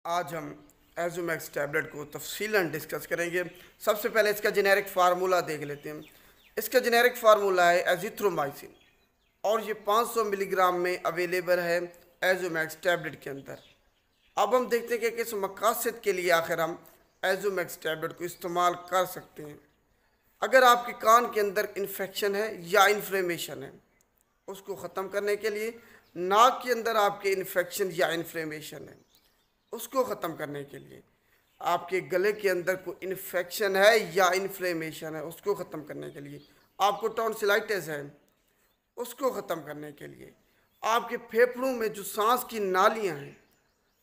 आज हम एजोमैक्स टैबलेट को तफसीलन डिस्कस करेंगे। सबसे पहले इसका जेनेरिक फार्मूला देख लेते हैं। इसका जेनेरिक फार्मूला है एजिथ्रोमाइसिन और ये 500 मिलीग्राम में अवेलेबल है एजोमैक्स टैबलेट के अंदर। अब हम देखते हैं कि किस मकासद के लिए आखिर हम एजोमैक्स टैबलेट को इस्तेमाल कर सकते हैं। अगर आपके कान के अंदर इन्फेक्शन है या इन्फ्लेमेशन है, उसको ख़त्म करने के लिए, नाक के अंदर आपके इन्फेक्शन या इन्फ्लेमेशन है, उसको ख़त्म करने के लिए, आपके गले के अंदर कोई इन्फेक्शन है या इन्फ्लेमेशन है, उसको ख़त्म करने के लिए, आपको टॉन्सिलाइटिस है, उसको ख़त्म करने के लिए, आपके फेफड़ों में जो सांस की नालियाँ हैं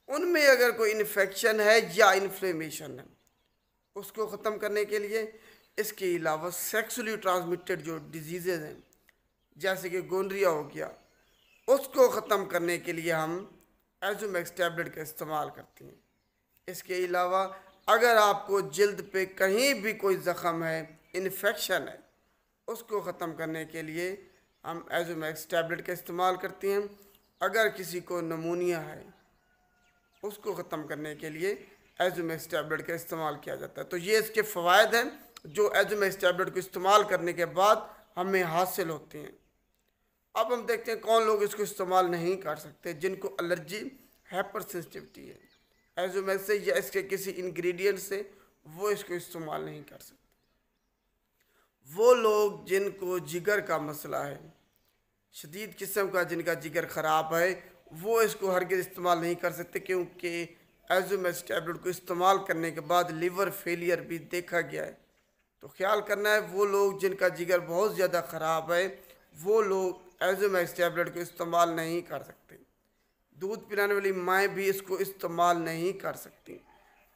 उनमें अगर कोई इन्फेक्शन है या इन्फ्लेमेशन है, उसको ख़त्म करने के लिए, इसके अलावा सेक्सुअली ट्रांसमिटेड जो डिजीज़ हैं जैसे कि गोनरिया हो गया, उसको ख़त्म करने के लिए हम एजोमैक्स टैबलेट का इस्तेमाल करते हैं। इसके अलावा अगर आपको जल्द पे कहीं भी कोई ज़ख़म है, इन्फेक्शन है, उसको ख़त्म करने के लिए हम एजोमैक्स टैबलेट का इस्तेमाल करते हैं। अगर किसी को नमूनिया है, उसको ख़त्म करने के लिए एजोमैक्स टैबलेट का इस्तेमाल किया जाता है। तो ये इसके फ़वाद हैं जो एजोमैक्स टैबलेट को इस्तेमाल करने के बाद हमें हासिल होते हैं। अब हम देखते हैं कौन लोग इसको इस्तेमाल नहीं कर सकते। जिनको एलर्जी, हाइपर सेंसिटिविटी है एजोमैक्स से या इसके किसी इंग्रेडिएंट से, वो इसको इस्तेमाल नहीं कर सकते। वो लोग जिनको जिगर का मसला है, शदीद किस्म का जिनका जिगर ख़राब है, वो इसको हरगिज़ इस्तेमाल नहीं कर सकते, क्योंकि एजोमैक्स टैबलेट को इस्तेमाल करने के बाद लिवर फेलियर भी देखा गया है। तो ख्याल करना है, वो लोग जिनका जिगर बहुत ज़्यादा ख़राब है, वो लोग एजोमैक्स टैबलेट को इस्तेमाल नहीं कर सकते। दूध पिलाने वाली माएँ भी इसको इस्तेमाल नहीं कर सकती।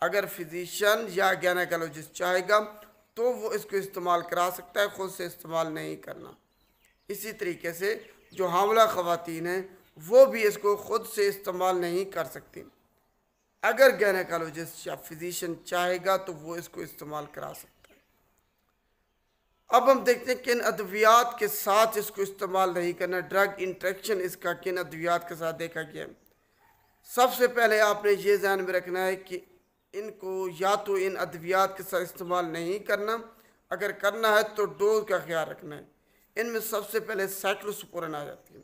अगर फिजिशियन या गायनेकोलॉजिस्ट चाहेगा तो वो इसको इस्तेमाल करा सकता है, ख़ुद से इस्तेमाल नहीं करना। इसी तरीके से जो हामला ख़वातीन हैं वो भी इसको ख़ुद से इस्तेमाल नहीं कर सकती। अगर गायनेकोलॉजिस्ट या फिजिशियन चाहेगा तो वो इसको इस्तेमाल करा सकता है। अब हम देखते हैं किन अद्वियात के साथ इसको इस्तेमाल नहीं करना। ड्रग इंट्रैक्शन इसका किन अद्वियात के साथ देखा गया है। सबसे पहले आपने ये ध्यान में रखना है कि इनको या तो इन अद्वियात के साथ इस्तेमाल नहीं करना, अगर करना है तो डोज का ख्याल रखना है। इनमें सबसे पहले साइक्लोस्पोरिन आ जाती है,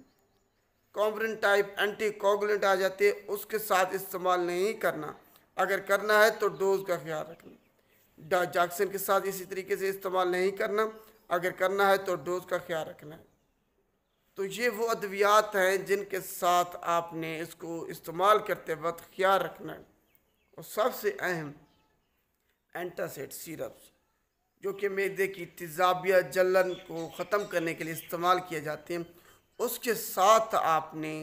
कॉम्बिन टाइप एंटीकोगुलेंट आ जाती है, उसके साथ इस्तेमाल नहीं करना। अगर करना है तो डोज का ख्याल रखना। डाइजैक्सन के साथ इसी तरीके से इस्तेमाल नहीं करना, अगर करना है तो डोज का ख्याल रखना है। तो ये वो अद्वियात हैं जिनके साथ आपने इसको इस्तेमाल करते वक्त ख्याल रखना है। और सबसे अहम एंटासिड सिरप्स, जो कि मैदे की तेज़ाबियत, जलन को ख़त्म करने के लिए इस्तेमाल किए जाते हैं, उसके साथ आपने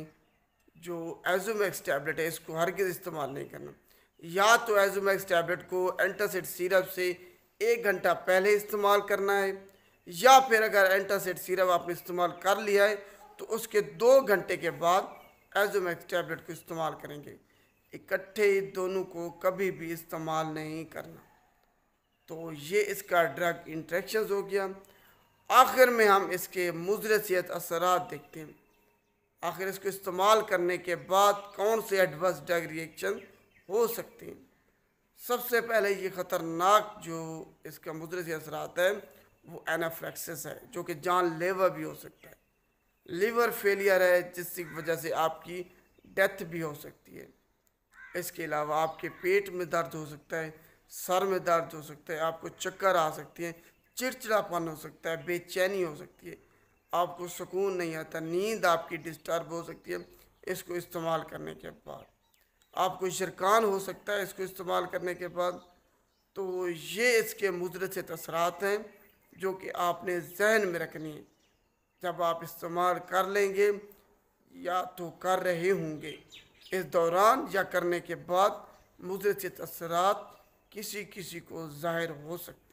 जो एजोमैक्स टैबलेट है इसको हरगिज़ इस्तेमाल नहीं करना। या तो एजोमैक्स टैबलेट को एंटासिड सिरप से 1 घंटा पहले इस्तेमाल करना है, या फिर अगर एंटासिड सिरप आपने इस्तेमाल कर लिया है तो उसके 2 घंटे के बाद एजोमैक्स टैबलेट को इस्तेमाल करेंगे। इकट्ठे दोनों को कभी भी इस्तेमाल नहीं करना। तो ये इसका ड्रग इंट्रैक्शंस हो गया। आखिर में हम इसके मुज़र सेहत असरात देखते हैं। आखिर इसको इस्तेमाल करने के बाद कौन से एडवर्स ड्रग रिएक्शन हो सकते हैं। सबसे पहले ये ख़तरनाक जो इसका मुज़र सेहत असरात है वो एनाफ्लेक्सिस है, जो कि जानलेवा भी हो सकता है। लीवर फेलियर है जिसकी वजह से आपकी डेथ भी हो सकती है। इसके अलावा आपके पेट में दर्द हो सकता है, सर में दर्द हो सकता है, आपको चक्कर आ सकती है, चिड़चिड़ापन हो सकता है, बेचैनी हो सकती है, आपको सुकून नहीं आता, नींद आपकी डिस्टर्ब हो सकती है। इसको इस्तेमाल करने के बाद आपको शिरकान हो सकता है इसको इस्तेमाल करने के बाद। तो ये इसके मुज़र से असरात हैं जो कि आपने जहन में रखनी है। जब आप इस्तेमाल कर लेंगे या तो कर रहे होंगे, इस दौरान या करने के बाद मुज़र से असरात किसी किसी को ज़ाहिर हो सकते हैं।